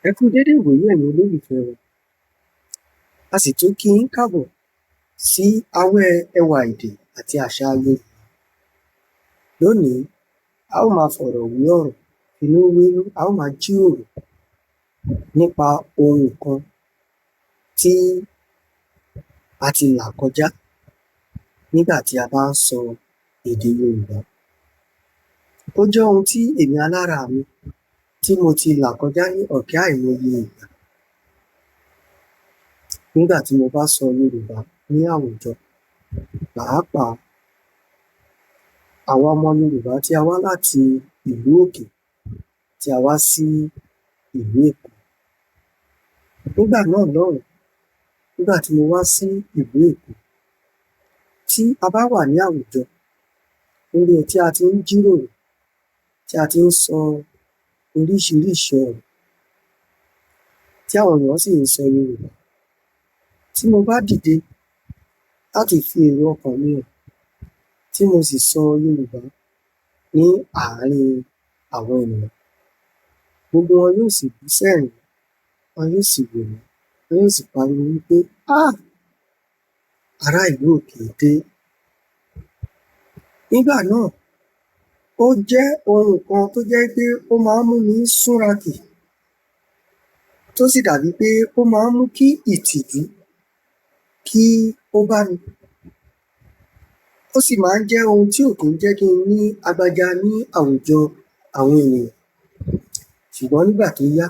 Ẹ kú dédé ìwòyí ẹ̀yin olólùfẹ́ wa, a sì tún kí yín káàbọ̀ sí awẹ́ ẹwà èdè àti àṣà Yorùbá. Lónìí, a ó máa fọ̀rọ̀ wé ọ̀rọ̀, finú wénú, a ó máa jíròrò nípa ohun kan tí a ti là kọjá nígbà tí a bá ń sọ èdè Yorùbá. Ó jẹ́ ohun tí èmi alára mi tí mo ti là kọjá ní ọ̀kẹ́ àìmọye ìgbà nígbà tí mo bá sọ Yorùbá ní àwùjọ, pàápàá àwa ọmọ Yorùbá tí a wá láti ìlú òkè tí a wá sí ìlú Èkó. Nígbà náà lọ́hùn-ún, nígbà tí mo wá sí ìlú Èkó, tí a bá wà ní àwùjọ níbi tí a ti ń jíròrò, tí a ti ń sọ oríṣiríṣi ọ̀rọ̀, tí àwọn èèyàn sì ń sọ Yorùbá, tí mo bá dìde láti fi èrò ọkàn mi hàn, tí mo sì sọ Yorùbá ní àárín àwọn ènìyàn, gbogbo wọn yóò sì bú sẹ́rìn-ín, wọn yóò sì wò mí, wọn yóò sì pariwo wípé ará ìlú òkè dé. Nígbà náà, ó jẹ́ ohun kan tó jẹ́ pé ó máa ń mú mi súnrakì, tó sì dàbí pé ó máa ń mú kí ìtìjú kí ó bá mi. Ó sì máa ń jẹ́ ohun tí ò kí ń jẹ́ kí n ní agbájá ní àwùjọ àwọn ènìyàn. Ṣùgbọ́n nígbà tó yá,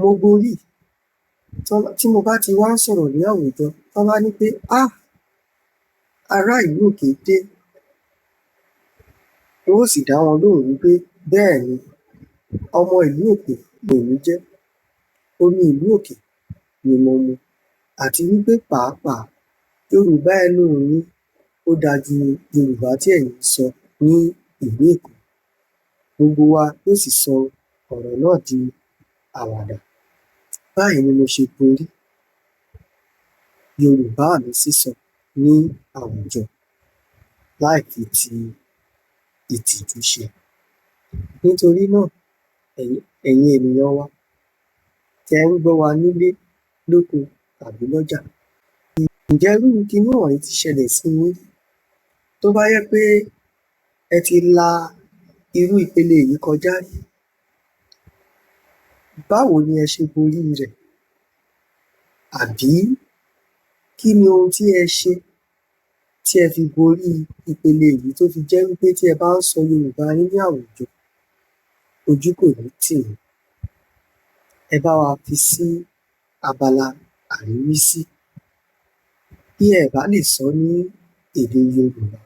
mo borí. Tí mo bá ti wá ń sọ̀rọ̀ ní àwùjọ, tán bá ní pé ará ìlú òkè dé, n ó sì dá wọn lóhùn wípé bẹ́ẹ̀ni, ọmọ ìlú òkè lèmi jẹ́, omi ìlú òkè ni mo mu, àti wípé pàápàá Yorùbá ẹnu mi ó dáa ju Yorùbá tí ẹ̀yin ń sọ ní ìlú Èkó. Gbogbo wa yóò sì sọ ọ̀rọ̀ náà di àwàdà. Báyìí ni mo ṣe borí Yorùbá mi sísọ ní àwùjọ láì fi ti ìtìjú ṣe. Nítorí náà, ẹ̀yin ènìyàn wa tẹ́ ń gbọ́ wa nílé, lóko tàbí lọ́jà, ǹjẹ́ irú kiní wọ̀nyí ti ṣẹlẹ̀ sí yín tó bá jẹ́ pé ẹ ti la irú ìpele yìí kọjá rí? Báwo ni ẹ ṣe borí rẹ̀? Àbí kí ni ohun tí ẹ ṣe tí ẹ fi borí ìpele yìí tó fi jẹ́ wípé tí ẹ bá ń sọ Yorùbá yín ní àwùjọ, ojú kò ní tì yín? Ẹ bá wa fi sí abala àríwísí. Bí ẹ bá lè sọ ní èdè Yorùbá,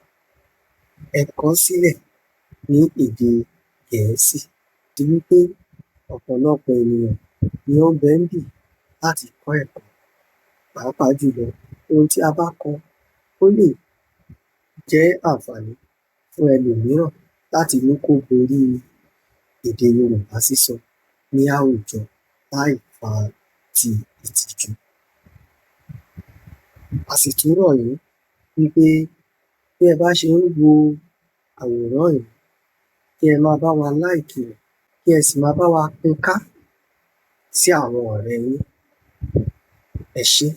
ẹ kọ ọ́ sílẹ̀ ní èdè Gẹ̀ẹ́sì, àti wípé ọ̀pọ̀lọpọ̀ ènìyàn ni ó ń bẹ ńbí láti kọ́ ẹ̀kọ́. Pàápàá jùlọ, ohun tí a bá kọ ó lè jẹ́ àǹfààní fún ẹlòmíràn láti mú kó borí èdè Yorùbá sísọ ní àwùjọ láì fa ti ìtìjú. A sì tún rọ̀ yín wípé bí ẹ bá ṣe ń wo àwòrán yìí, kí ẹ máa bá wa like rẹ̀, kí ẹ sì máa bá wa pín in ká sí àwọn ọ̀rẹ́ yín. Ẹ ṣé.